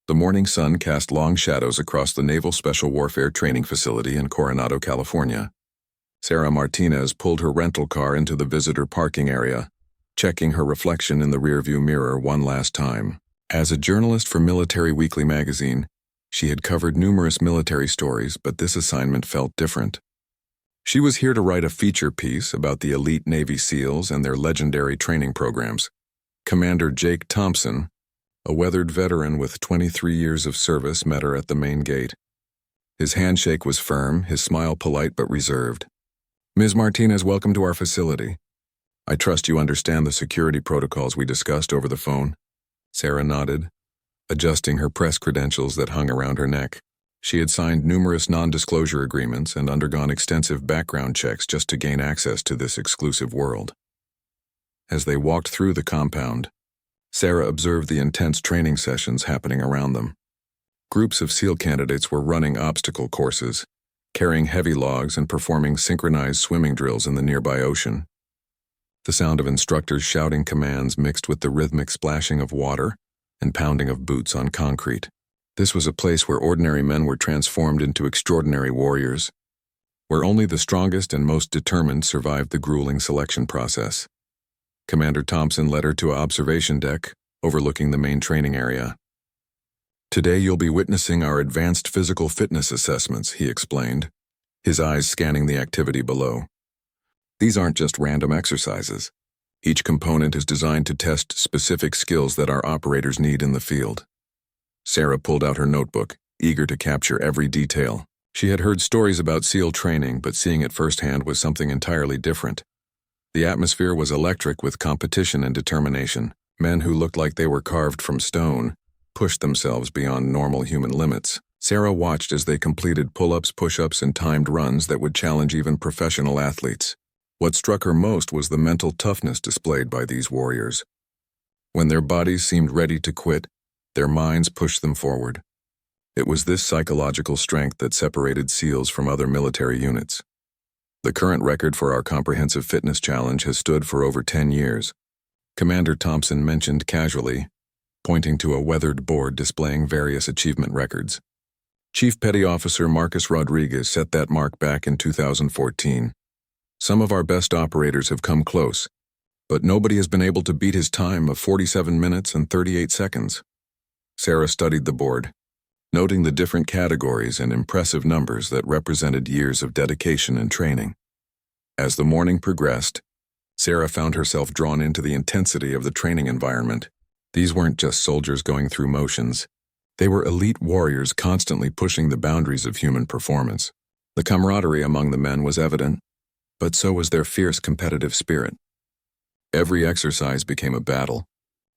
The morning sun cast long shadows across the Naval Special Warfare Training Facility in Coronado, California. Sarah Martinez pulled her rental car into the visitor parking area, checking her reflection in the rearview mirror one last time. As a journalist for Military Weekly magazine, she had covered numerous military stories, but this assignment felt different. She was here to write a feature piece about the elite Navy SEALs and their legendary training programs. Commander Jake Thompson, a weathered veteran with 23 years of service, met her at the main gate. His handshake was firm, his smile polite but reserved. "Ms. Martinez, welcome to our facility. I trust you understand the security protocols we discussed over the phone." Sarah nodded, adjusting her press credentials that hung around her neck. She had signed numerous non-disclosure agreements and undergone extensive background checks just to gain access to this exclusive world. As they walked through the compound, Sarah observed the intense training sessions happening around them. Groups of SEAL candidates were running obstacle courses, carrying heavy logs and performing synchronized swimming drills in the nearby ocean. The sound of instructors shouting commands mixed with the rhythmic splashing of water and pounding of boots on concrete. This was a place where ordinary men were transformed into extraordinary warriors, where only the strongest and most determined survived the grueling selection process. Commander Thompson led her to an observation deck overlooking the main training area. "Today you'll be witnessing our advanced physical fitness assessments," he explained, his eyes scanning the activity below. "These aren't just random exercises. Each component is designed to test specific skills that our operators need in the field." Sarah pulled out her notebook, eager to capture every detail. She had heard stories about SEAL training, but seeing it firsthand was something entirely different. The atmosphere was electric with competition and determination. Men who looked like they were carved from stone pushed themselves beyond normal human limits. Sarah watched as they completed pull-ups, push-ups, and timed runs that would challenge even professional athletes. What struck her most was the mental toughness displayed by these warriors. When their bodies seemed ready to quit, their minds pushed them forward. It was this psychological strength that separated SEALs from other military units. The current record for our comprehensive fitness challenge has stood for over 10 years. Commander Thompson mentioned casually, pointing to a weathered board displaying various achievement records. Chief Petty Officer Marcus Rodriguez set that mark back in 2014. Some of our best operators have come close, but nobody has been able to beat his time of 47 minutes and 38 seconds. Sarah studied the board, noting the different categories and impressive numbers that represented years of dedication and training. As the morning progressed, Sarah found herself drawn into the intensity of the training environment. These weren't just soldiers going through motions. They were elite warriors constantly pushing the boundaries of human performance. The camaraderie among the men was evident, but so was their fierce competitive spirit. Every exercise became a battle.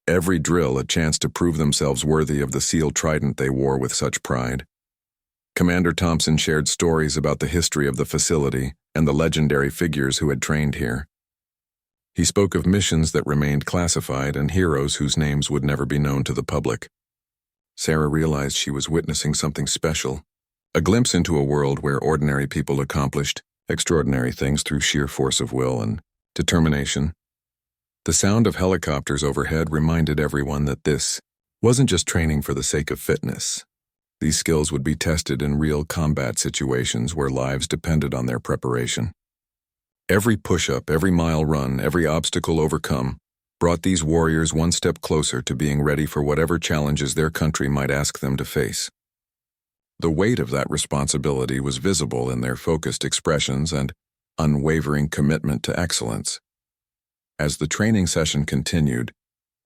Every drill a chance to prove themselves worthy of the SEAL trident they wore with such pride. Commander Thompson shared stories about the history of the facility and the legendary figures who had trained here. He spoke of missions that remained classified and heroes whose names would never be known to the public. Sarah realized she was witnessing something special, a glimpse into a world where ordinary people accomplished extraordinary things through sheer force of will and determination. The sound of helicopters overhead reminded everyone that this wasn't just training for the sake of fitness. These skills would be tested in real combat situations where lives depended on their preparation. Every push-up, every mile run, every obstacle overcome brought these warriors one step closer to being ready for whatever challenges their country might ask them to face. The weight of that responsibility was visible in their focused expressions and unwavering commitment to excellence. As the training session continued,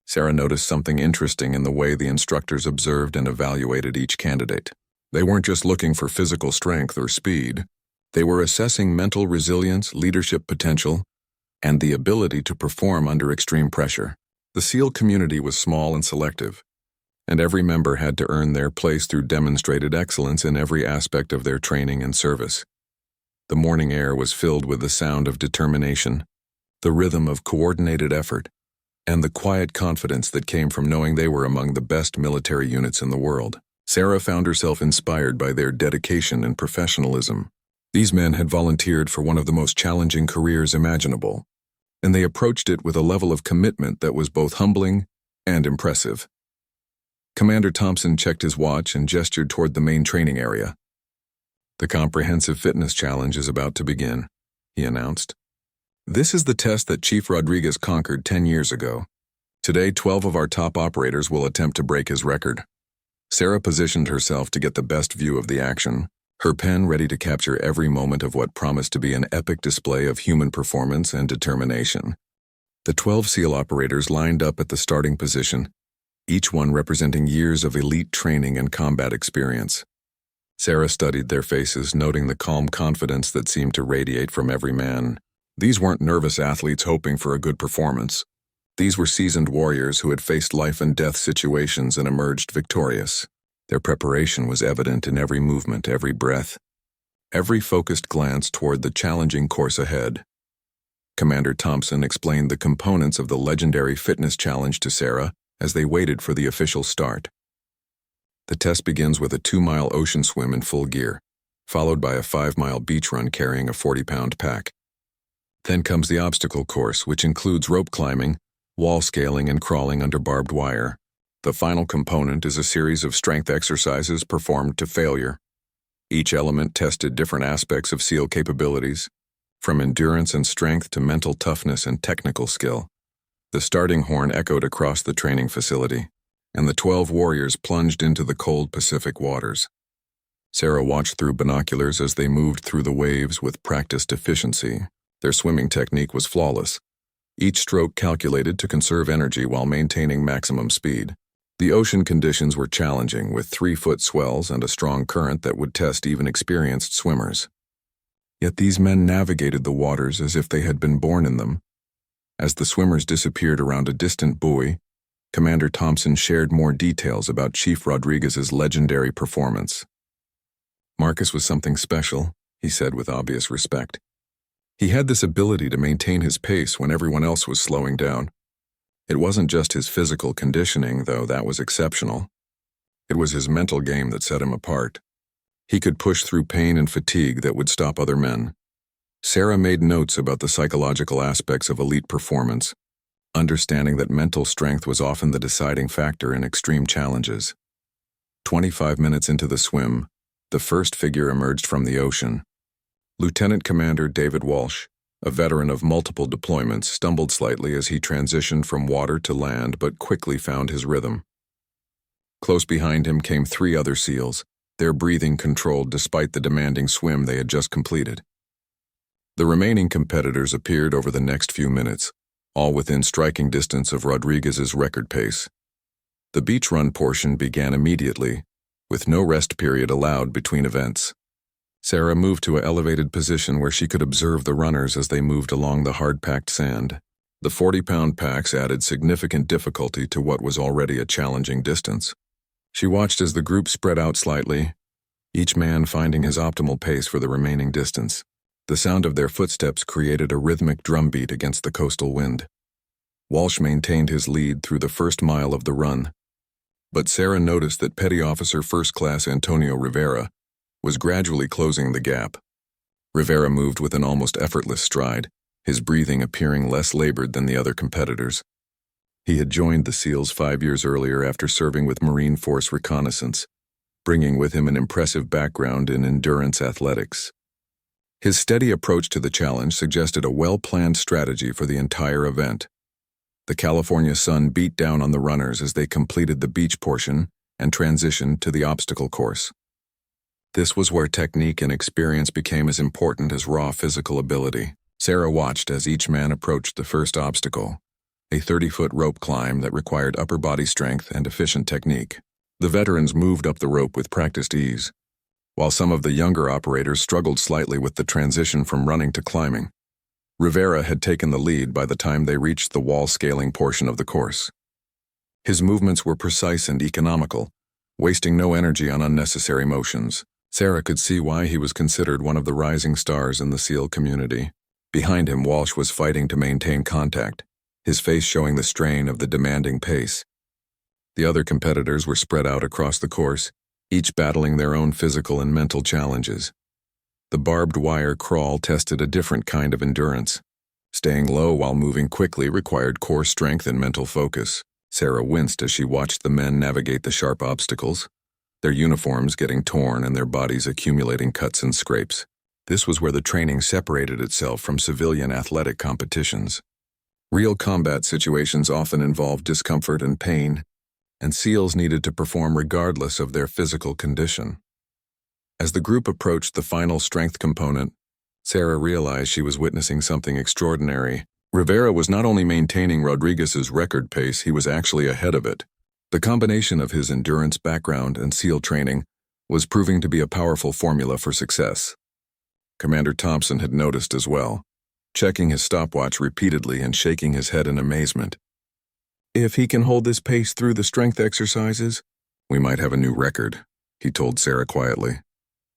Sarah noticed something interesting in the way the instructors observed and evaluated each candidate. They weren't just looking for physical strength or speed. They were assessing mental resilience, leadership potential, and the ability to perform under extreme pressure. The SEAL community was small and selective, and every member had to earn their place through demonstrated excellence in every aspect of their training and service. The morning air was filled with the sound of determination, the rhythm of coordinated effort, and the quiet confidence that came from knowing they were among the best military units in the world. Sarah found herself inspired by their dedication and professionalism. These men had volunteered for one of the most challenging careers imaginable, and they approached it with a level of commitment that was both humbling and impressive. Commander Thompson checked his watch and gestured toward the main training area. "The comprehensive fitness challenge is about to begin," he announced. "This is the test that Chief Rodriguez conquered 10 years ago. Today, 12 of our top operators will attempt to break his record." Sarah positioned herself to get the best view of the action, her pen ready to capture every moment of what promised to be an epic display of human performance and determination. The 12 SEAL operators lined up at the starting position, each one representing years of elite training and combat experience. Sarah studied their faces, noting the calm confidence that seemed to radiate from every man. These weren't nervous athletes hoping for a good performance. These were seasoned warriors who had faced life-and-death situations and emerged victorious. Their preparation was evident in every movement, every breath, every focused glance toward the challenging course ahead. Commander Thompson explained the components of the legendary fitness challenge to Sarah as they waited for the official start. The test begins with a 2-mile ocean swim in full gear, followed by a 5-mile beach run carrying a 40-pound pack. Then comes the obstacle course, which includes rope climbing, wall scaling, and crawling under barbed wire. The final component is a series of strength exercises performed to failure. Each element tested different aspects of SEAL capabilities, from endurance and strength to mental toughness and technical skill. The starting horn echoed across the training facility, and the 12 warriors plunged into the cold Pacific waters. Sarah watched through binoculars as they moved through the waves with practiced efficiency. Their swimming technique was flawless, each stroke calculated to conserve energy while maintaining maximum speed. The ocean conditions were challenging, with 3-foot swells and a strong current that would test even experienced swimmers. Yet these men navigated the waters as if they had been born in them. As the swimmers disappeared around a distant buoy, Commander Thompson shared more details about Chief Rodriguez's legendary performance. "Marcus was something special," he said with obvious respect. "He had this ability to maintain his pace when everyone else was slowing down. It wasn't just his physical conditioning, though that was exceptional. It was his mental game that set him apart. He could push through pain and fatigue that would stop other men." Sarah made notes about the psychological aspects of elite performance, understanding that mental strength was often the deciding factor in extreme challenges. 25 minutes into the swim, the first figure emerged from the ocean. Lieutenant Commander David Walsh, a veteran of multiple deployments, stumbled slightly as he transitioned from water to land but quickly found his rhythm. Close behind him came 3 other SEALs, their breathing controlled despite the demanding swim they had just completed. The remaining competitors appeared over the next few minutes, all within striking distance of Rodriguez's record pace. The beach run portion began immediately, with no rest period allowed between events. Sarah moved to an elevated position where she could observe the runners as they moved along the hard-packed sand. The 40-pound packs added significant difficulty to what was already a challenging distance. She watched as the group spread out slightly, each man finding his optimal pace for the remaining distance. The sound of their footsteps created a rhythmic drumbeat against the coastal wind. Walsh maintained his lead through the first mile of the run, but Sarah noticed that Petty Officer First Class Antonio Rivera was gradually closing the gap. Rivera moved with an almost effortless stride, his breathing appearing less labored than the other competitors. He had joined the SEALs 5 years earlier after serving with Marine Force Reconnaissance, bringing with him an impressive background in endurance athletics. His steady approach to the challenge suggested a well-planned strategy for the entire event. The California sun beat down on the runners as they completed the beach portion and transitioned to the obstacle course. This was where technique and experience became as important as raw physical ability. Sarah watched as each man approached the first obstacle, a 30-foot rope climb that required upper body strength and efficient technique. The veterans moved up the rope with practiced ease, while some of the younger operators struggled slightly with the transition from running to climbing. Rivera had taken the lead by the time they reached the wall scaling portion of the course. His movements were precise and economical, wasting no energy on unnecessary motions. Sarah could see why he was considered one of the rising stars in the SEAL community. Behind him, Walsh was fighting to maintain contact, his face showing the strain of the demanding pace. The other competitors were spread out across the course, each battling their own physical and mental challenges. The barbed wire crawl tested a different kind of endurance. Staying low while moving quickly required core strength and mental focus. Sarah winced as she watched the men navigate the sharp obstacles, their uniforms getting torn and their bodies accumulating cuts and scrapes. This was where the training separated itself from civilian athletic competitions. Real combat situations often involved discomfort and pain, and SEALs needed to perform regardless of their physical condition. As the group approached the final strength component, Sarah realized she was witnessing something extraordinary. Rivera was not only maintaining Rodriguez's record pace, he was actually ahead of it. The combination of his endurance background and SEAL training was proving to be a powerful formula for success. Commander Thompson had noticed as well, checking his stopwatch repeatedly and shaking his head in amazement. "If he can hold this pace through the strength exercises, we might have a new record," he told Sarah quietly.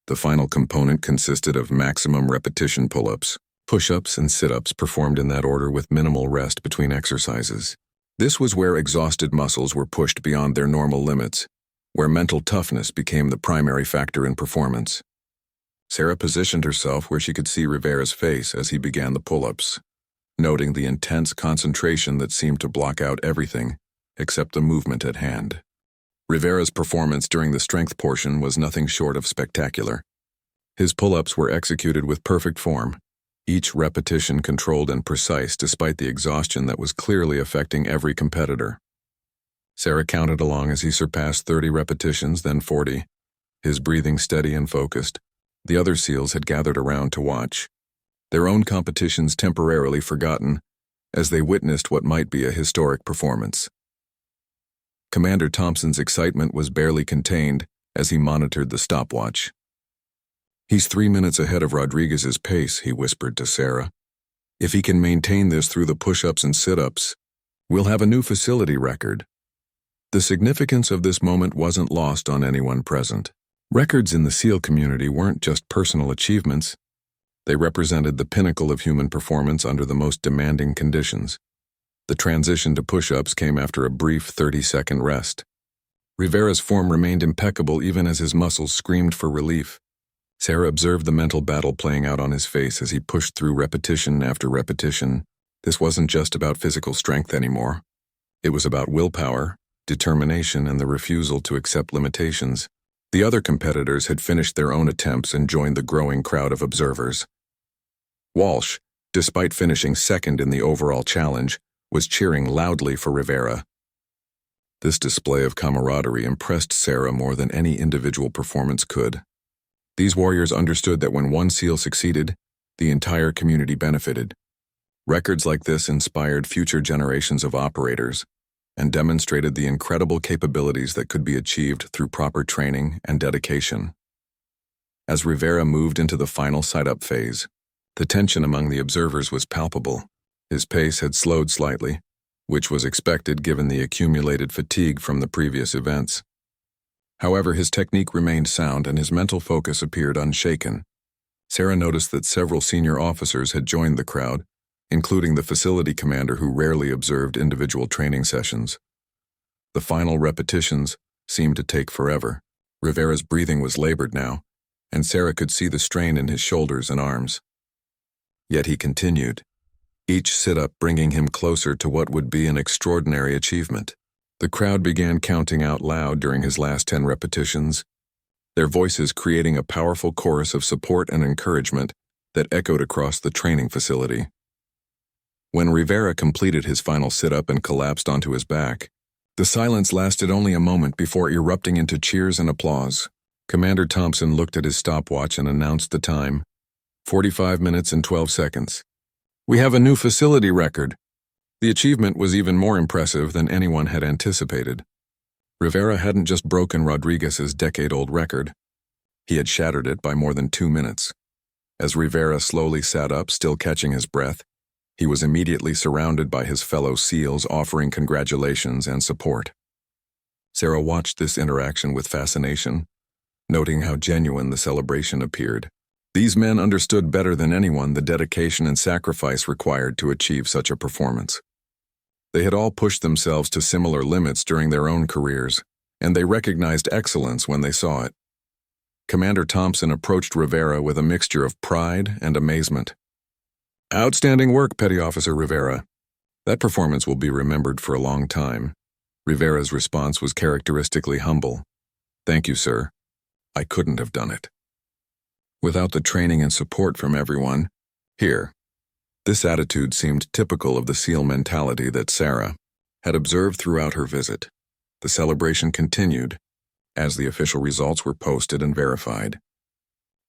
The final component consisted of maximum repetition pull-ups, push-ups, and sit-ups performed in that order with minimal rest between exercises. This was where exhausted muscles were pushed beyond their normal limits, where mental toughness became the primary factor in performance. Sarah positioned herself where she could see Rivera's face as he began the pull-ups, noting the intense concentration that seemed to block out everything except the movement at hand. Rivera's performance during the strength portion was nothing short of spectacular. His pull-ups were executed with perfect form, each repetition controlled and precise despite the exhaustion that was clearly affecting every competitor. Sarah counted along as he surpassed 30 repetitions, then 40, his breathing steady and focused. The other SEALs had gathered around to watch, their own competitions temporarily forgotten as they witnessed what might be a historic performance. Commander Thompson's excitement was barely contained as he monitored the stopwatch. "He's 3 minutes ahead of Rodriguez's pace," he whispered to Sarah. "If he can maintain this through the push-ups and sit-ups, we'll have a new facility record." The significance of this moment wasn't lost on anyone present. Records in the SEAL community weren't just personal achievements. They represented the pinnacle of human performance under the most demanding conditions. The transition to push-ups came after a brief 30-second rest. Rivera's form remained impeccable even as his muscles screamed for relief. Sarah observed the mental battle playing out on his face as he pushed through repetition after repetition. This wasn't just about physical strength anymore. It was about willpower, determination, and the refusal to accept limitations. The other competitors had finished their own attempts and joined the growing crowd of observers. Walsh, despite finishing second in the overall challenge, was cheering loudly for Rivera. This display of camaraderie impressed Sarah more than any individual performance could. These warriors understood that when one SEAL succeeded, the entire community benefited. Records like this inspired future generations of operators and demonstrated the incredible capabilities that could be achieved through proper training and dedication. As Rivera moved into the final sight-up phase, the tension among the observers was palpable. His pace had slowed slightly, which was expected given the accumulated fatigue from the previous events. However, his technique remained sound and his mental focus appeared unshaken. Sarah noticed that several senior officers had joined the crowd, including the facility commander who rarely observed individual training sessions. The final repetitions seemed to take forever. Rivera's breathing was labored now, and Sarah could see the strain in his shoulders and arms. Yet he continued, each sit-up bringing him closer to what would be an extraordinary achievement. The crowd began counting out loud during his last 10 repetitions, their voices creating a powerful chorus of support and encouragement that echoed across the training facility. When Rivera completed his final sit-up and collapsed onto his back, the silence lasted only a moment before erupting into cheers and applause. Commander Thompson looked at his stopwatch and announced the time, 45 minutes and 12 seconds. "We have a new facility record." The achievement was even more impressive than anyone had anticipated. Rivera hadn't just broken Rodriguez's decade-old record. He had shattered it by more than 2 minutes. As Rivera slowly sat up, still catching his breath, he was immediately surrounded by his fellow SEALs offering congratulations and support. Sarah watched this interaction with fascination, noting how genuine the celebration appeared. These men understood better than anyone the dedication and sacrifice required to achieve such a performance. They had all pushed themselves to similar limits during their own careers, and they recognized excellence when they saw it. Commander Thompson approached Rivera with a mixture of pride and amazement. "Outstanding work, Petty Officer Rivera. That performance will be remembered for a long time. Rivera's response was characteristically humble. "Thank you, sir. I couldn't have done it." Without the training and support from everyone, here. This attitude seemed typical of the SEAL mentality that Sarah had observed throughout her visit. The celebration continued as the official results were posted and verified.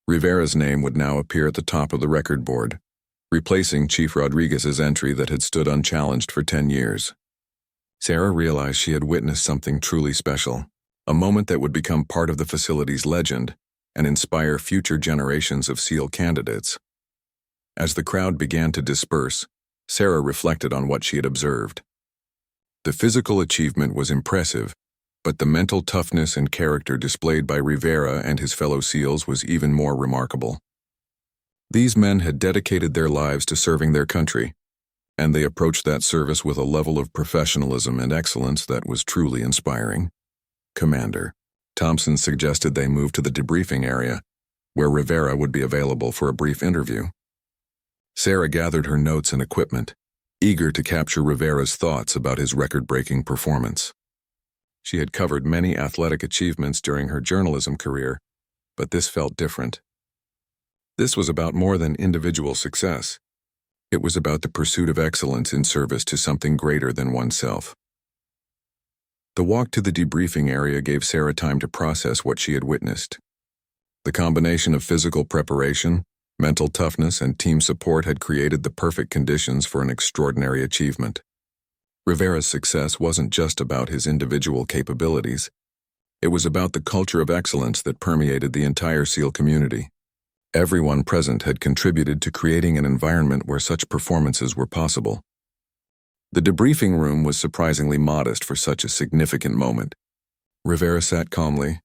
Rivera's name would now appear at the top of the record board, replacing Chief Rodriguez's entry that had stood unchallenged for 10 years. Sarah realized she had witnessed something truly special, a moment that would become part of the facility's legend and inspire future generations of SEAL candidates. As the crowd began to disperse, Sarah reflected on what she had observed. The physical achievement was impressive, but the mental toughness and character displayed by Rivera and his fellow SEALs was even more remarkable. These men had dedicated their lives to serving their country, and they approached that service with a level of professionalism and excellence that was truly inspiring. Commander Thompson suggested they move to the debriefing area, where Rivera would be available for a brief interview. Sarah gathered her notes and equipment, eager to capture Rivera's thoughts about his record-breaking performance. She had covered many athletic achievements during her journalism career, but this felt different. This was about more than individual success. It was about the pursuit of excellence in service to something greater than oneself. The walk to the debriefing area gave Sarah time to process what she had witnessed. The combination of physical preparation, mental toughness, and team support had created the perfect conditions for an extraordinary achievement. Rivera's success wasn't just about his individual capabilities. It was about the culture of excellence that permeated the entire SEAL community. Everyone present had contributed to creating an environment where such performances were possible. The debriefing room was surprisingly modest for such a significant moment. Rivera sat calmly,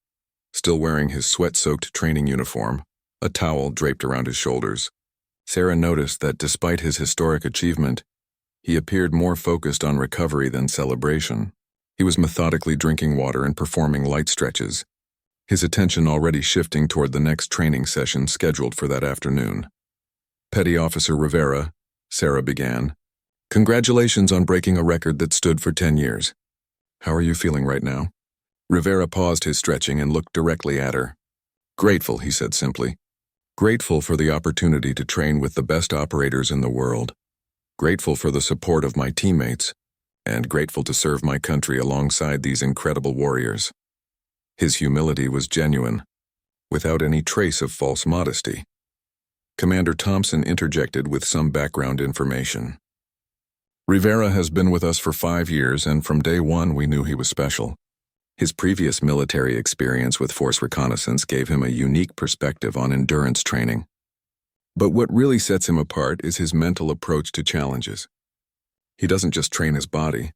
still wearing his sweat-soaked training uniform, a towel draped around his shoulders. Sarah noticed that despite his historic achievement, he appeared more focused on recovery than celebration. He was methodically drinking water and performing light stretches, his attention already shifting toward the next training session scheduled for that afternoon. "Petty Officer Rivera," Sarah began, "congratulations on breaking a record that stood for 10 years. How are you feeling right now?" Rivera paused his stretching and looked directly at her. "Grateful," he said simply. "Grateful for the opportunity to train with the best operators in the world. Grateful for the support of my teammates, and grateful to serve my country alongside these incredible warriors." His humility was genuine, without any trace of false modesty. Commander Thompson interjected with some background information. "Rivera has been with us for 5 years, and from day one we knew he was special. His previous military experience with force reconnaissance gave him a unique perspective on endurance training. But what really sets him apart is his mental approach to challenges. He doesn't just train his body,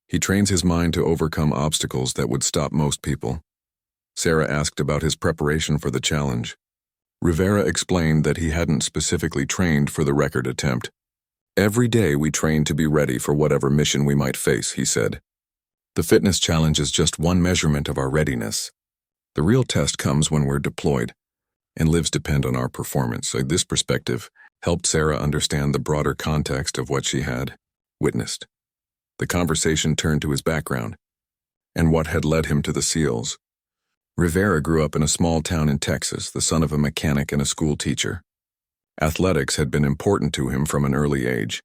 he trains his mind to overcome obstacles that would stop most people." Sarah asked about his preparation for the challenge. Rivera explained that he hadn't specifically trained for the record attempt. "Every day we train to be ready for whatever mission we might face," he said. "The fitness challenge is just one measurement of our readiness. The real test comes when we're deployed, and lives depend on our performance." So this perspective helped Sarah understand the broader context of what she had witnessed. The conversation turned to his background and what had led him to the SEALs. Rivera grew up in a small town in Texas, the son of a mechanic and a school teacher. Athletics had been important to him from an early age,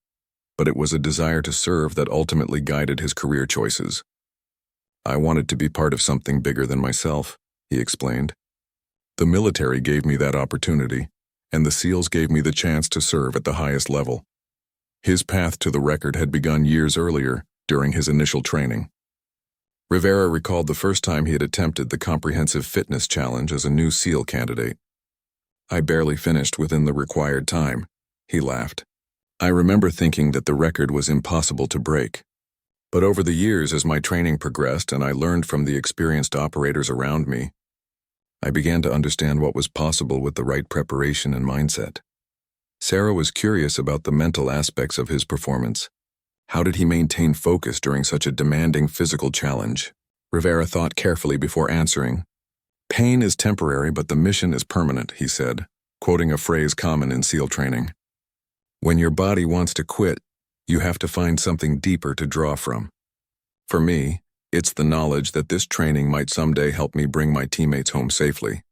but it was a desire to serve that ultimately guided his career choices. "I wanted to be part of something bigger than myself," he explained. "The military gave me that opportunity, and the SEALs gave me the chance to serve at the highest level." His path to the record had begun years earlier, during his initial training. Rivera recalled the first time he had attempted the comprehensive fitness challenge as a new SEAL candidate. "I barely finished within the required time," he laughed. "I remember thinking that the record was impossible to break. But over the years, as my training progressed and I learned from the experienced operators around me, I began to understand what was possible with the right preparation and mindset." Sarah was curious about the mental aspects of his performance. How did he maintain focus during such a demanding physical challenge? Rivera thought carefully before answering. "Pain is temporary, but the mission is permanent," he said, quoting a phrase common in SEAL training. "When your body wants to quit, you have to find something deeper to draw from. For me, It's the knowledge that this training might someday help me bring my teammates home safely.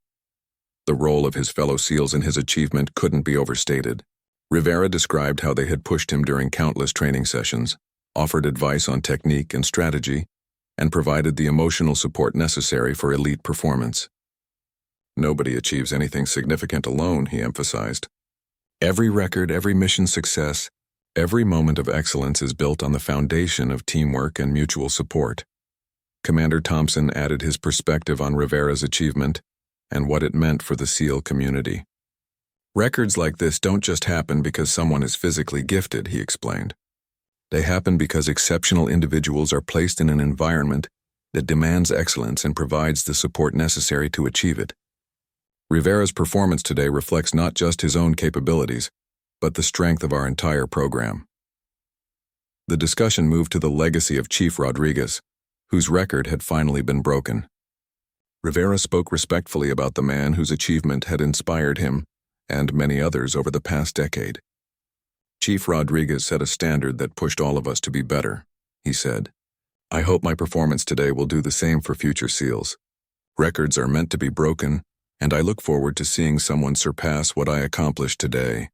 The role of his fellow SEALs in his achievement couldn't be overstated. Rivera described how they had pushed him during countless training sessions, offered advice on technique and strategy, and provided the emotional support necessary for elite performance. Nobody achieves anything significant alone, he emphasized. Every record, every mission success, every moment of excellence is built on the foundation of teamwork and mutual support. Commander Thompson added his perspective on Rivera's achievement and what it meant for the SEAL community. Records like this don't just happen because someone is physically gifted, he explained. They happen because exceptional individuals are placed in an environment that demands excellence and provides the support necessary to achieve it. Rivera's performance today reflects not just his own capabilities, but the strength of our entire program. The discussion moved to the legacy of Chief Rodriguez, whose record had finally been broken. Rivera spoke respectfully about the man whose achievement had inspired him and many others over the past decade. Chief Rodriguez set a standard that pushed all of us to be better, he said. I hope my performance today will do the same for future SEALs. Records are meant to be broken, and I look forward to seeing someone surpass what I accomplished today.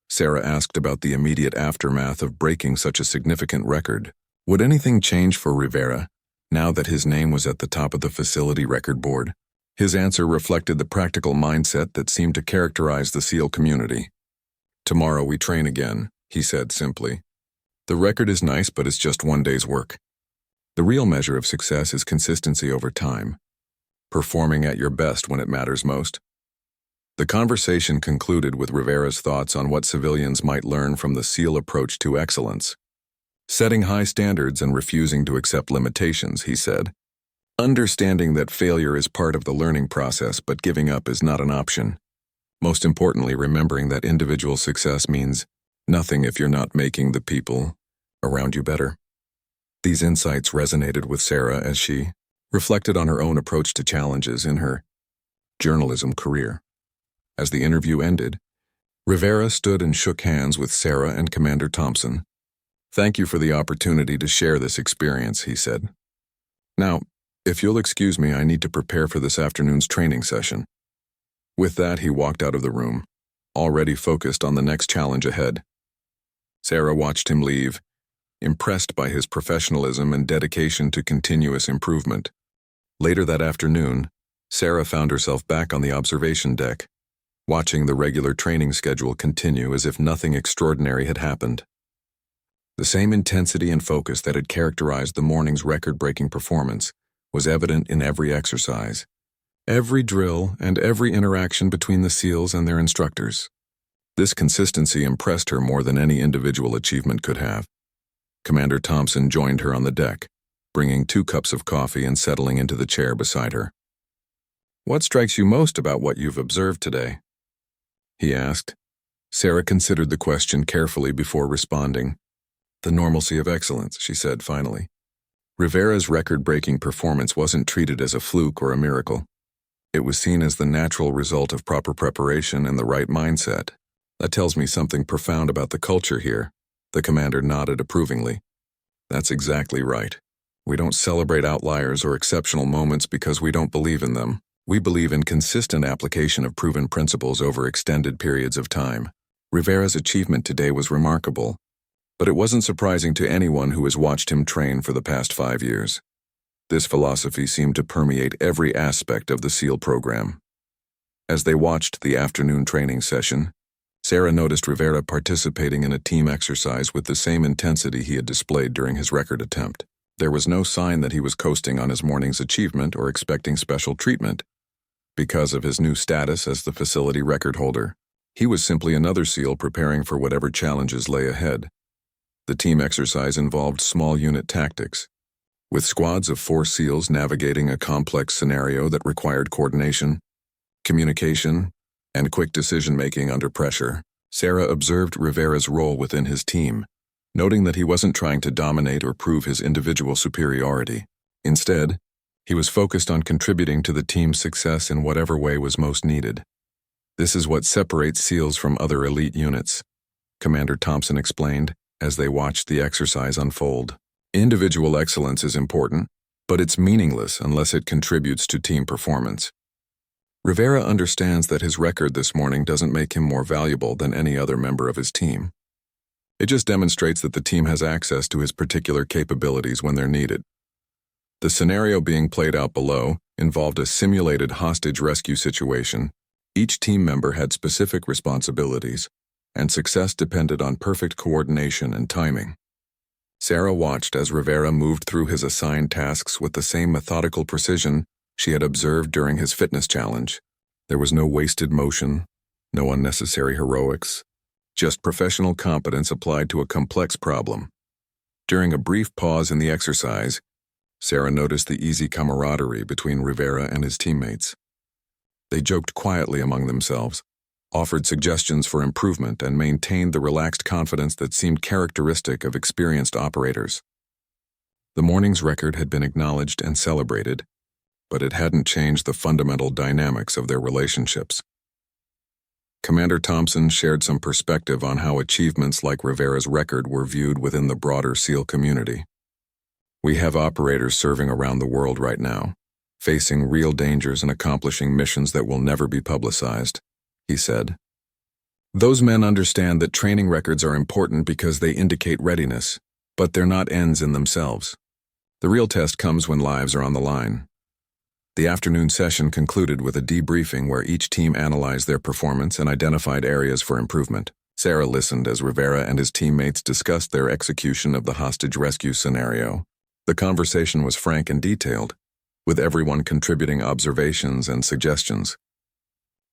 Sarah asked about the immediate aftermath of breaking such a significant record. Would anything change for Rivera, now that his name was at the top of the facility record board? His answer reflected the practical mindset that seemed to characterize the SEAL community. Tomorrow we train again, he said simply. The record is nice, but it's just one day's work. The real measure of success is consistency over time, performing at your best when it matters most. The conversation concluded with Rivera's thoughts on what civilians might learn from the SEAL approach to excellence. Setting high standards and refusing to accept limitations, he said. Understanding that failure is part of the learning process, but giving up is not an option. Most importantly, remembering that individual success means nothing if you're not making the people around you better. These insights resonated with Sarah as she reflected on her own approach to challenges in her journalism career. As the interview ended, Rivera stood and shook hands with Sarah and Commander Thompson. Thank you for the opportunity to share this experience, he said. Now, if you'll excuse me, I need to prepare for this afternoon's training session. With that, he walked out of the room, already focused on the next challenge ahead. Sarah watched him leave, impressed by his professionalism and dedication to continuous improvement. Later that afternoon, Sarah found herself back on the observation deck, watching the regular training schedule continue as if nothing extraordinary had happened. The same intensity and focus that had characterized the morning's record-breaking performance was evident in every exercise, every drill, and every interaction between the SEALs and their instructors. This consistency impressed her more than any individual achievement could have. Commander Thompson joined her on the deck, bringing 2 cups of coffee and settling into the chair beside her. What strikes you most about what you've observed today? He asked. Sarah considered the question carefully before responding. The normalcy of excellence, she said finally. Rivera's record-breaking performance wasn't treated as a fluke or a miracle. It was seen as the natural result of proper preparation and the right mindset. That tells me something profound about the culture here. The commander nodded approvingly. That's exactly right. We don't celebrate outliers or exceptional moments because we don't believe in them. We believe in consistent application of proven principles over extended periods of time. Rivera's achievement today was remarkable, but it wasn't surprising to anyone who has watched him train for the past 5 years. This philosophy seemed to permeate every aspect of the SEAL program. As they watched the afternoon training session, Sarah noticed Rivera participating in a team exercise with the same intensity he had displayed during his record attempt. There was no sign that he was coasting on his morning's achievement or expecting special treatment. Because of his new status as the facility record holder, he was simply another SEAL preparing for whatever challenges lay ahead. The team exercise involved small unit tactics, with squads of 4 SEALs navigating a complex scenario that required coordination, communication, and quick decision-making under pressure. Sarah observed Rivera's role within his team, noting that he wasn't trying to dominate or prove his individual superiority. Instead, he was focused on contributing to the team's success in whatever way was most needed. This is what separates SEALs from other elite units, Commander Thompson explained as they watched the exercise unfold. Individual excellence is important, but it's meaningless unless it contributes to team performance. Rivera understands that his record this morning doesn't make him more valuable than any other member of his team. It just demonstrates that the team has access to his particular capabilities when they're needed. The scenario being played out below involved a simulated hostage rescue situation. Each team member had specific responsibilities, and success depended on perfect coordination and timing. Sarah watched as Rivera moved through his assigned tasks with the same methodical precision she had observed during his fitness challenge. There was no wasted motion, no unnecessary heroics, just professional competence applied to a complex problem. During a brief pause in the exercise, Sarah noticed the easy camaraderie between Rivera and his teammates. They joked quietly among themselves, offered suggestions for improvement, and maintained the relaxed confidence that seemed characteristic of experienced operators. The morning's record had been acknowledged and celebrated, but it hadn't changed the fundamental dynamics of their relationships. Commander Thompson shared some perspective on how achievements like Rivera's record were viewed within the broader SEAL community. "We have operators serving around the world right now, facing real dangers and accomplishing missions that will never be publicized," he said. "Those men understand that training records are important because they indicate readiness, but they're not ends in themselves. The real test comes when lives are on the line." The afternoon session concluded with a debriefing where each team analyzed their performance and identified areas for improvement. Sarah listened as Rivera and his teammates discussed their execution of the hostage rescue scenario. The conversation was frank and detailed, with everyone contributing observations and suggestions.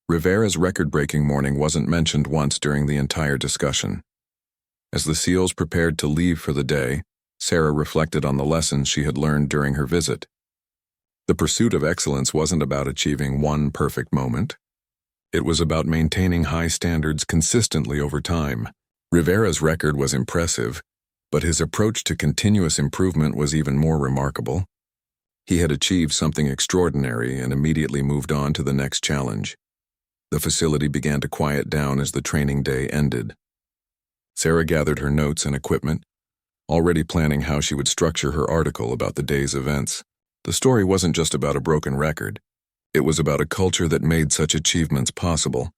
Rivera's record-breaking morning wasn't mentioned once during the entire discussion. As the SEALs prepared to leave for the day, Sarah reflected on the lessons she had learned during her visit. The pursuit of excellence wasn't about achieving one perfect moment. It was about maintaining high standards consistently over time. Rivera's record was impressive, but his approach to continuous improvement was even more remarkable. He had achieved something extraordinary and immediately moved on to the next challenge. The facility began to quiet down as the training day ended. Sarah gathered her notes and equipment, already planning how she would structure her article about the day's events. The story wasn't just about a broken record. It was about a culture that made such achievements possible,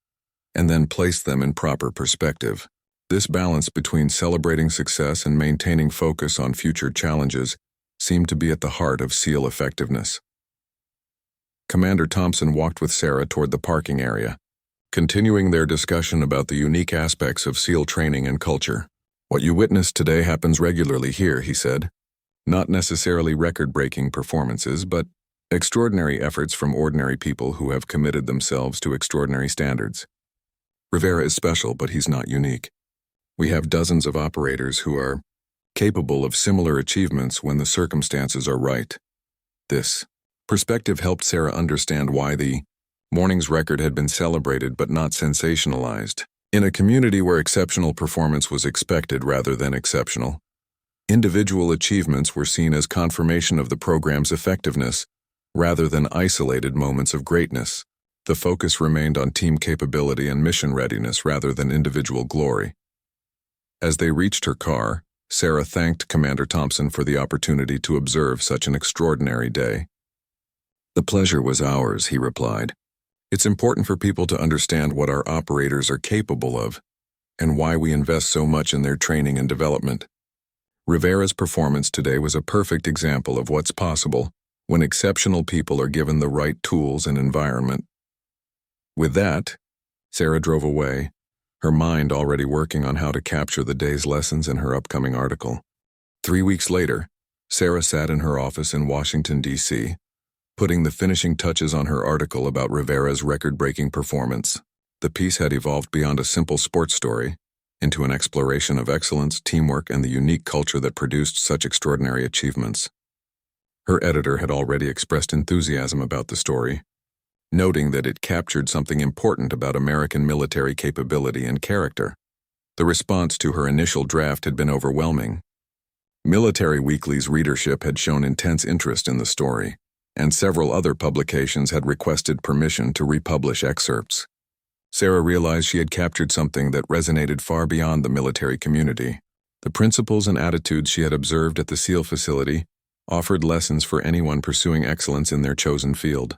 and then placed them in proper perspective. This balance between celebrating success and maintaining focus on future challenges seemed to be at the heart of SEAL effectiveness. Commander Thompson walked with Sarah toward the parking area, continuing their discussion about the unique aspects of SEAL training and culture. "What you witnessed today happens regularly here," he said. "Not necessarily record-breaking performances, but extraordinary efforts from ordinary people who have committed themselves to extraordinary standards. Rivera is special, but he's not unique. We have dozens of operators who are capable of similar achievements when the circumstances are right." This perspective helped Sarah understand why the morning's record had been celebrated but not sensationalized. In a community where exceptional performance was expected rather than exceptional, individual achievements were seen as confirmation of the program's effectiveness rather than isolated moments of greatness. The focus remained on team capability and mission readiness rather than individual glory. As they reached her car, Sarah thanked Commander Thompson for the opportunity to observe such an extraordinary day. "The pleasure was ours," he replied. "It's important for people to understand what our operators are capable of and why we invest so much in their training and development." Rivera's performance today was a perfect example of what's possible when exceptional people are given the right tools and environment. With that, Sarah drove away, her mind already working on how to capture the day's lessons in her upcoming article. 3 weeks later, Sarah sat in her office in Washington, D.C., putting the finishing touches on her article about Rivera's record-breaking performance. The piece had evolved beyond a simple sports story into an exploration of excellence, teamwork, and the unique culture that produced such extraordinary achievements. Her editor had already expressed enthusiasm about the story, noting that it captured something important about American military capability and character. The response to her initial draft had been overwhelming. Military Weekly's readership had shown intense interest in the story, and several other publications had requested permission to republish excerpts. Sarah realized she had captured something that resonated far beyond the military community. The principles and attitudes she had observed at the SEAL facility offered lessons for anyone pursuing excellence in their chosen field.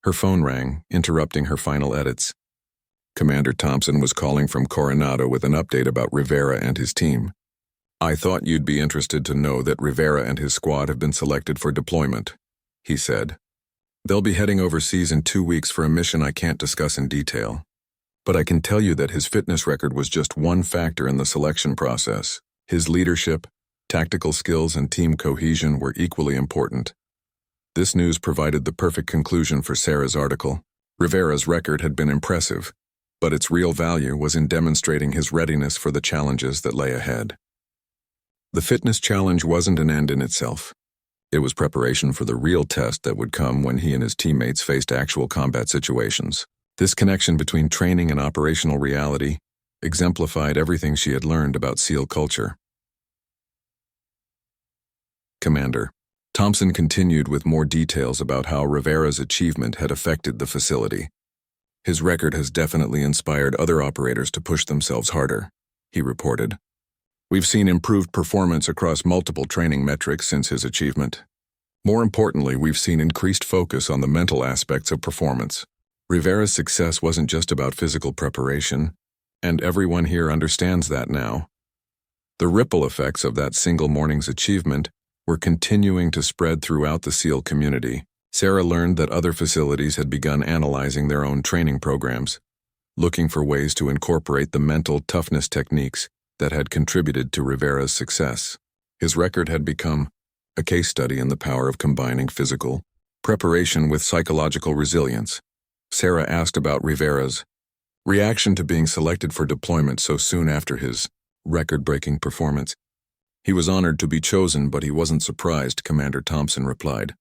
Her phone rang, interrupting her final edits. Commander Thompson was calling from Coronado with an update about Rivera and his team. "I thought you'd be interested to know that Rivera and his squad have been selected for deployment," he said. "They'll be heading overseas in 2 weeks for a mission I can't discuss in detail. But I can tell you that his fitness record was just one factor in the selection process. His leadership, tactical skills, and team cohesion were equally important." This news provided the perfect conclusion for Sarah's article. Rivera's record had been impressive, but its real value was in demonstrating his readiness for the challenges that lay ahead. The fitness challenge wasn't an end in itself. It was preparation for the real test that would come when he and his teammates faced actual combat situations. This connection between training and operational reality exemplified everything she had learned about SEAL culture. Commander Thompson continued with more details about how Rivera's achievement had affected the facility. "His record has definitely inspired other operators to push themselves harder," he reported. "We've seen improved performance across multiple training metrics since his achievement. More importantly, we've seen increased focus on the mental aspects of performance. Rivera's success wasn't just about physical preparation, and everyone here understands that now. The ripple effects of that single morning's achievement were continuing to spread throughout the SEAL community." Sarah learned that other facilities had begun analyzing their own training programs, looking for ways to incorporate the mental toughness techniques that had contributed to Rivera's success. His record had become a case study in the power of combining physical preparation with psychological resilience. Sarah asked about Rivera's reaction to being selected for deployment so soon after his record-breaking performance. "He was honored to be chosen, but he wasn't surprised," Commander Thompson replied.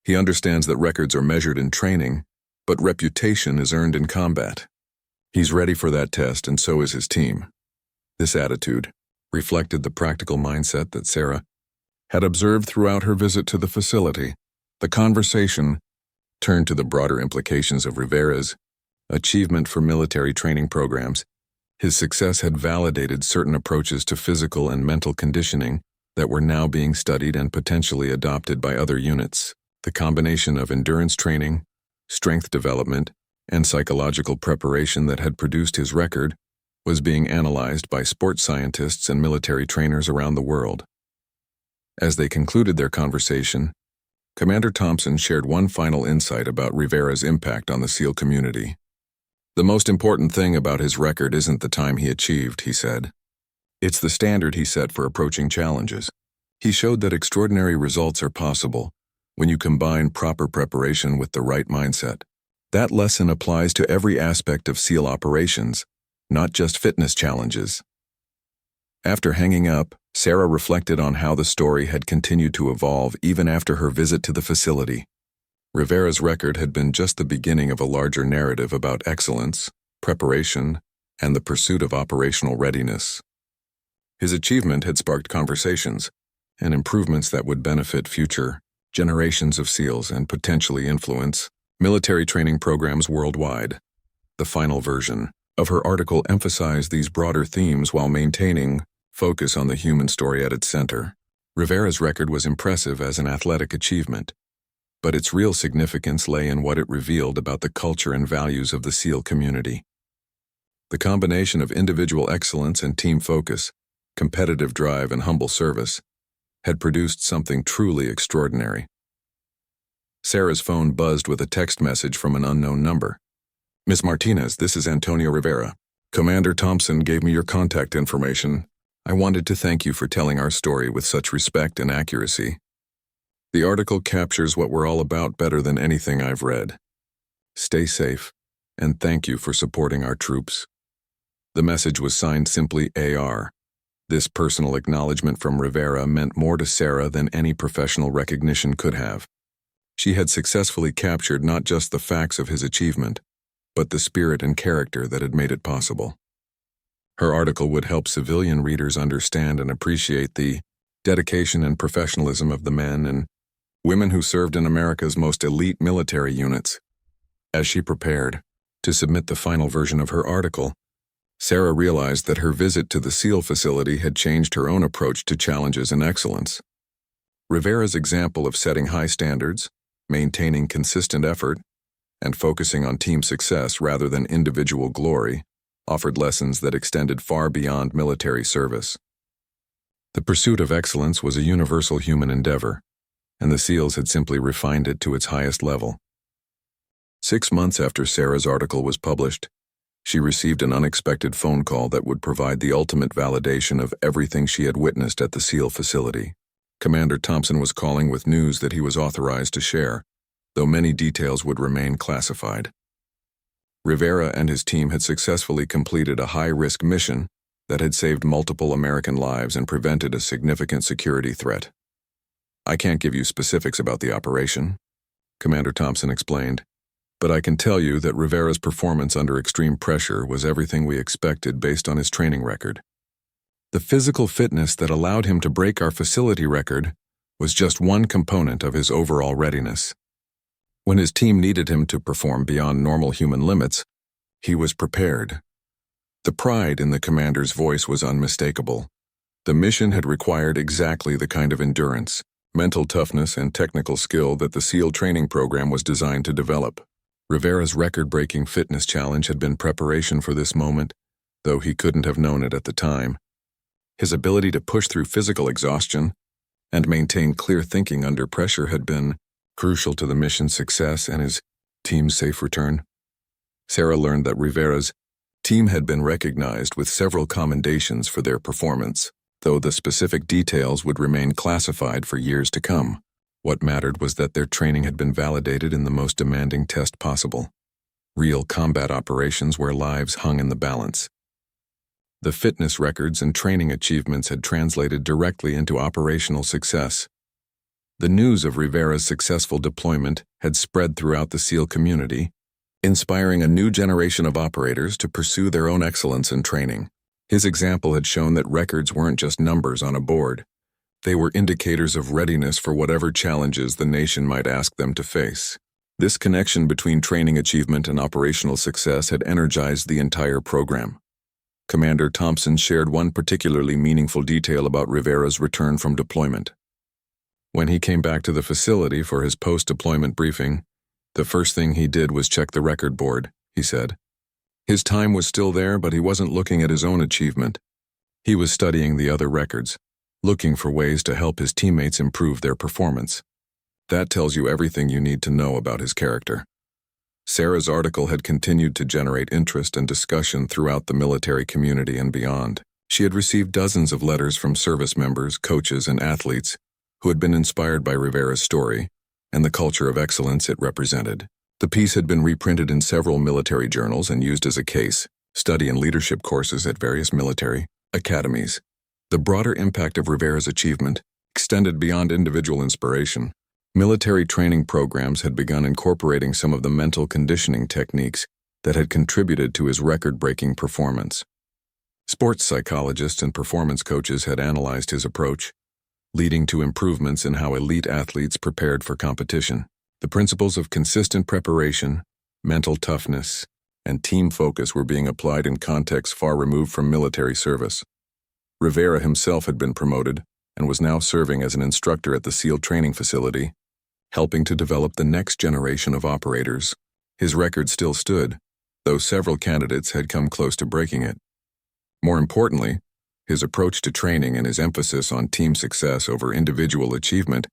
"He understands that records are measured in training, but reputation is earned in combat. He's ready for that test, and so is his team." This attitude reflected the practical mindset that Sarah had observed throughout her visit to the facility. The conversation turned to the broader implications of Rivera's achievement for military training programs. His success had validated certain approaches to physical and mental conditioning that were now being studied and potentially adopted by other units. The combination of endurance training, strength development, and psychological preparation that had produced his record was being analyzed by sports scientists and military trainers around the world. As they concluded their conversation, Commander Thompson shared one final insight about Rivera's impact on the SEAL community. "The most important thing about his record isn't the time he achieved," he said. "It's the standard he set for approaching challenges. He showed that extraordinary results are possible when you combine proper preparation with the right mindset. That lesson applies to every aspect of SEAL operations, not just fitness challenges." After hanging up, Sarah reflected on how the story had continued to evolve even after her visit to the facility. Rivera's record had been just the beginning of a larger narrative about excellence, preparation, and the pursuit of operational readiness. His achievement had sparked conversations and improvements that would benefit future generations of SEALs and potentially influence military training programs worldwide. The final version of her article emphasized these broader themes while maintaining focus on the human story at its center. Rivera's record was impressive as an athletic achievement, but its real significance lay in what it revealed about the culture and values of the SEAL community. The combination of individual excellence and team focus, competitive drive, and humble service had produced something truly extraordinary. Sarah's phone buzzed with a text message from an unknown number. "Miss Martinez, this is Antonio Rivera. Commander Thompson gave me your contact information. I wanted to thank you for telling our story with such respect and accuracy. The article captures what we're all about better than anything I've read. Stay safe, and thank you for supporting our troops." The message was signed simply AR. This personal acknowledgement from Rivera meant more to Sarah than any professional recognition could have. She had successfully captured not just the facts of his achievement, but the spirit and character that had made it possible. Her article would help civilian readers understand and appreciate the dedication and professionalism of the men and women who served in America's most elite military units. As she prepared to submit the final version of her article, Sarah realized that her visit to the SEAL facility had changed her own approach to challenges and excellence. Rivera's example of setting high standards, maintaining consistent effort, and focusing on team success rather than individual glory offered lessons that extended far beyond military service. The pursuit of excellence was a universal human endeavor, and the SEALs had simply refined it to its highest level. 6 months after Sarah's article was published, she received an unexpected phone call that would provide the ultimate validation of everything she had witnessed at the SEAL facility. Commander Thompson was calling with news that he was authorized to share, though many details would remain classified. Rivera and his team had successfully completed a high-risk mission that had saved multiple American lives and prevented a significant security threat. "I can't give you specifics about the operation," Commander Thompson explained, "but I can tell you that Rivera's performance under extreme pressure was everything we expected based on his training record. The physical fitness that allowed him to break our facility record was just one component of his overall readiness. When his team needed him to perform beyond normal human limits, he was prepared." The pride in the commander's voice was unmistakable. The mission had required exactly the kind of endurance, mental toughness, and technical skill that the SEAL training program was designed to develop. Rivera's record-breaking fitness challenge had been preparation for this moment, though he couldn't have known it at the time. His ability to push through physical exhaustion and maintain clear thinking under pressure had been crucial to the mission's success and his team's safe return. Sarah learned that Rivera's team had been recognized with several commendations for their performance, though the specific details would remain classified for years to come. What mattered was that their training had been validated in the most demanding test possible: real combat operations where lives hung in the balance. The fitness records and training achievements had translated directly into operational success. The news of Rivera's successful deployment had spread throughout the SEAL community, inspiring a new generation of operators to pursue their own excellence in training. His example had shown that records weren't just numbers on a board. They were indicators of readiness for whatever challenges the nation might ask them to face. This connection between training achievement and operational success had energized the entire program. Commander Thompson shared one particularly meaningful detail about Rivera's return from deployment. When he came back to the facility for his post-deployment briefing, the first thing he did was check the record board, he said. His time was still there, but he wasn't looking at his own achievement. He was studying the other records, looking for ways to help his teammates improve their performance. That tells you everything you need to know about his character. Sarah's article had continued to generate interest and discussion throughout the military community and beyond. She had received dozens of letters from service members, coaches, and athletes who had been inspired by Rivera's story and the culture of excellence it represented. The piece had been reprinted in several military journals and used as a case study and leadership courses at various military academies. The broader impact of Rivera's achievement extended beyond individual inspiration. Military training programs had begun incorporating some of the mental conditioning techniques that had contributed to his record-breaking performance. Sports psychologists and performance coaches had analyzed his approach, leading to improvements in how elite athletes prepared for competition. The principles of consistent preparation, mental toughness, and team focus were being applied in contexts far removed from military service. Rivera himself had been promoted and was now serving as an instructor at the SEAL training facility, helping to develop the next generation of operators. His record still stood, though several candidates had come close to breaking it. More importantly, his approach to training and his emphasis on team success over individual achievement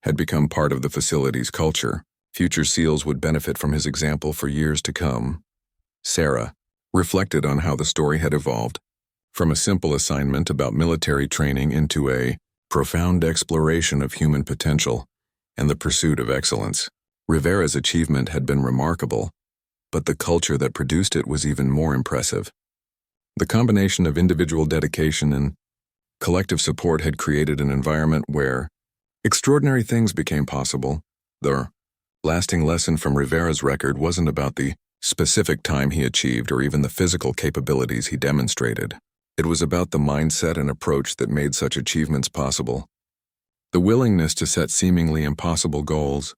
had become part of the facility's culture. Future SEALs would benefit from his example for years to come. Sarah reflected on how the story had evolved, from a simple assignment about military training into a profound exploration of human potential and the pursuit of excellence. Rivera's achievement had been remarkable, but the culture that produced it was even more impressive. The combination of individual dedication and collective support had created an environment where extraordinary things became possible. The lasting lesson from Rivera's record wasn't about the specific time he achieved or even the physical capabilities he demonstrated. It was about the mindset and approach that made such achievements possible. The willingness to set seemingly impossible goals,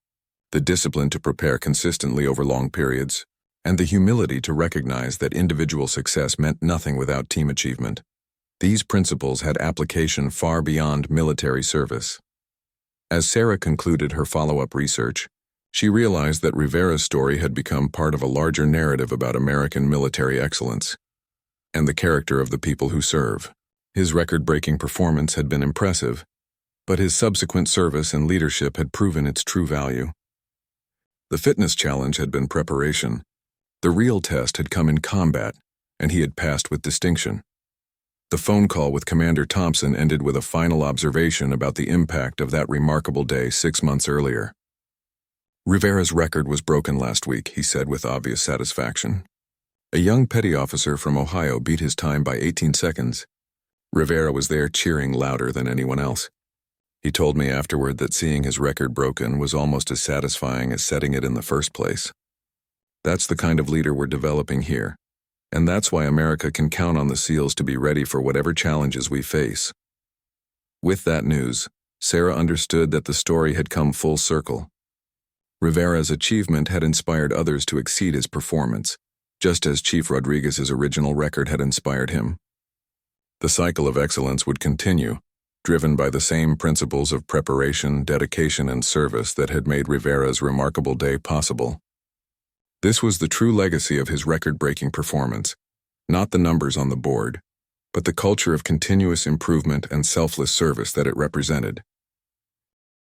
the discipline to prepare consistently over long periods, and the humility to recognize that individual success meant nothing without team achievement. These principles had application far beyond military service. As Sarah concluded her follow-up research, she realized that Rivera's story had become part of a larger narrative about American military excellence and the character of the people who serve. His record-breaking performance had been impressive, but his subsequent service and leadership had proven its true value. The fitness challenge had been preparation. The real test had come in combat, and he had passed with distinction. The phone call with Commander Thompson ended with a final observation about the impact of that remarkable day 6 months earlier. Rivera's record was broken last week, he said with obvious satisfaction. A young petty officer from Ohio beat his time by 18 seconds. Rivera was there cheering louder than anyone else. He told me afterward that seeing his record broken was almost as satisfying as setting it in the first place. That's the kind of leader we're developing here, and that's why America can count on the SEALs to be ready for whatever challenges we face. With that news, Sarah understood that the story had come full circle. Rivera's achievement had inspired others to exceed his performance, just as Chief Rodriguez's original record had inspired him. The cycle of excellence would continue, driven by the same principles of preparation, dedication, and service that had made Rivera's remarkable day possible. This was the true legacy of his record-breaking performance, not the numbers on the board, but the culture of continuous improvement and selfless service that it represented.